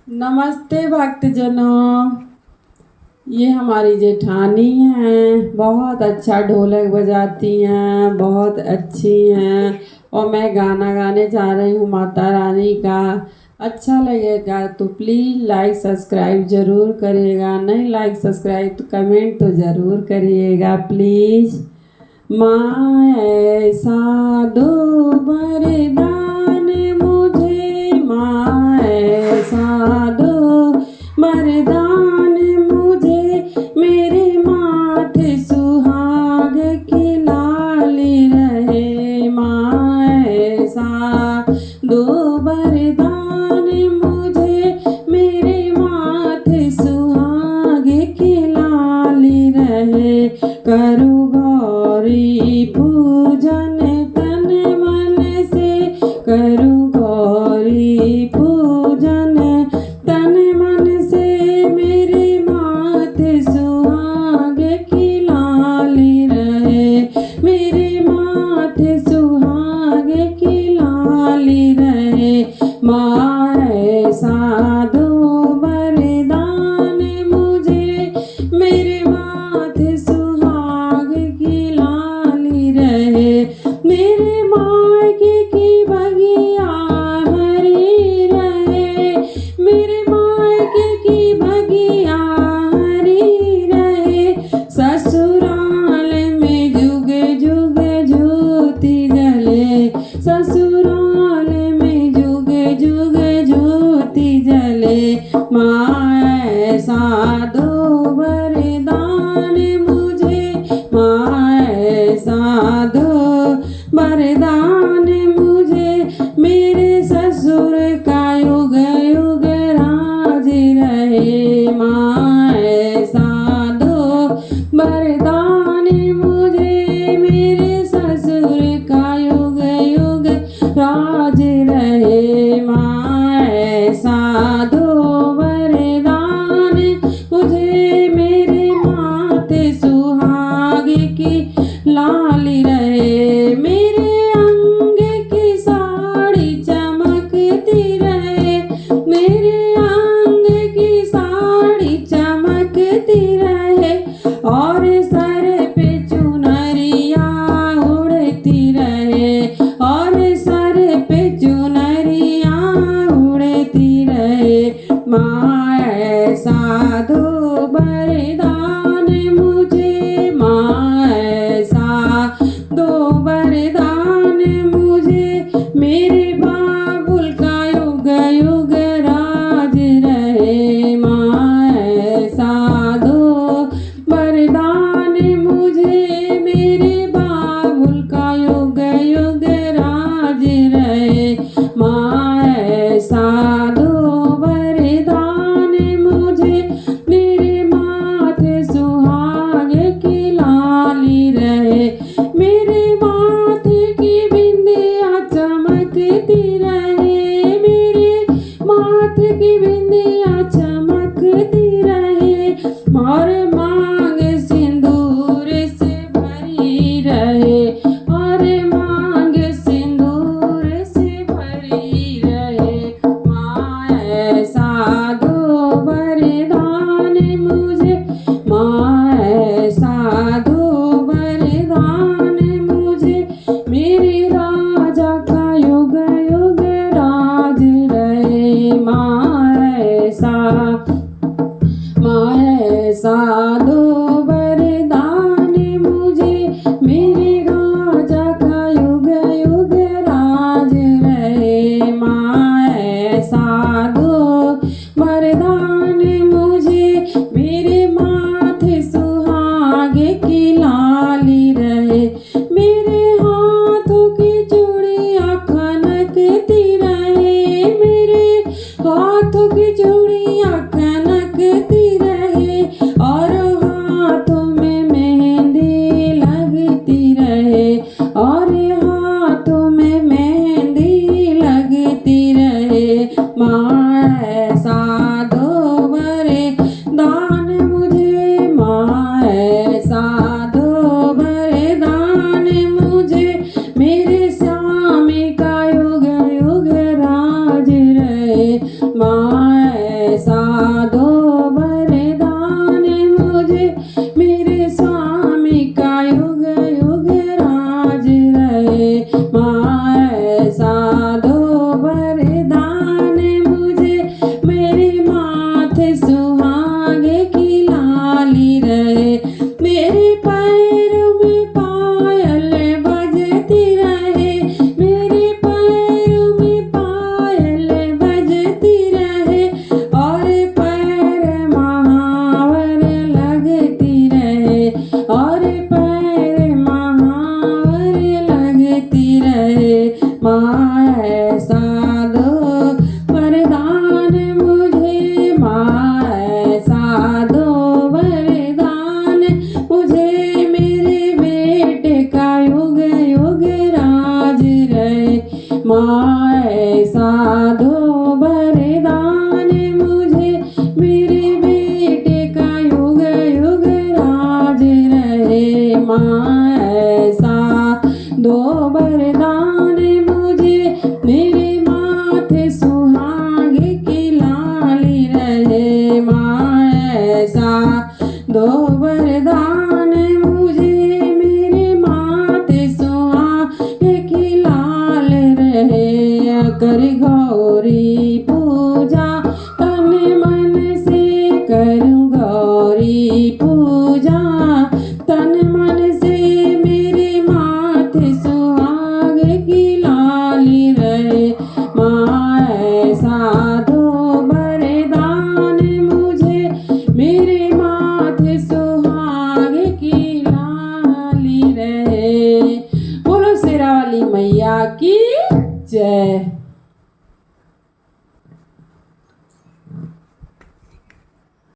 नमस्ते भक्तजनों। ये हमारी जेठानी हैं, बहुत अच्छा ढोलक बजाती हैं, बहुत अच्छी हैं। और मैं गाना गाने जा रही हूँ माता रानी का। अच्छा लगेगा तो प्लीज़ लाइक सब्सक्राइब ज़रूर करिएगा, नहीं लाइक सब्सक्राइब तो कमेंट तो ज़रूर करिएगा प्लीज़। माँ ऐसा दो वरदान मुझे, माँ ऐसा दो वरदान मुझे, मेरे माथे सुहाग की लाली रहे। माँ ऐसा दो वरदान मुझे, मेरे माथे सुहाग की लाली रहे। करूँ गौरी पूजन तन मन से, करूँ गौरी पूजन तन मन से, मेरे माथे सुहाग की लाली रहे। मेरे माथे सुहाग की लाली रहे। माँ ऐसा दो वरदान मुझे, मेरे माथे सुहाग की लाली रहे। मेरे मायके की बगिया हरी रहे, मेरे मायके की बगिया हरी रहे। ससुराल में जुग जुग ज्योति जले, ससुराल में जुग जुग ज्योति जले। माँ ऐसा दो वरदान मुझे, माँ ऐसा दो वरदान मुझे, मेरे ससुर का युग युग राज रहे। माँ ऐसा दो वरदान मुझे, मेरे ससुर का युग युग राज रहे। माँ ऐसा दो वरदान मुझे, मेरे माथे सुहाग की लाली रहे। मेरे अंग की साड़ी चमकती रहे, मेरे अंग की साड़ी चमकती रहे। और सर पे चुनरिया उड़ती रहे, और सर पे चुनरिया उड़ती रहे। माँ ऐसा दो वरदान मुझे, माँ ऐसा दो वरदान मुझे, मेरे बाबुल का युग युग राज रहे। माँ ऐसा दो वरदान मुझे, मेरे बाबुल का युग युग राज रहे। माँ ऐसा दो वरदान मुझे, मेरे माथे सुहाग की लाली रहे। मेरे माथे की बिंदिया चमकती रहे, मेरे माथे की बिंदिया चमकती रहे। और मांग सिंदूर से भरी रहे, और मांग सिंदूर से भरी रहे। माँ ऐसा दो वरदान मुझे, माँ ऐसा दो वरदान मुझे, मेरे राजा का युग युग राज रहे। माँ ऐसा दो वरदान मुझे, मेरे राजा का युग युग राज रहे। माँ ऐसा दो वरदान मुझे, मेरे माथे सुहाग की लाली रहे। मेरे हाथों की चूड़ियाँ खनकती रहे, मेरे हाथों की चूड़ियाँ खनकती रहे। और हाथों में मेहंदी लगती रहे, और हाथों में मेहंदी लगती रहे। माँ ऐसा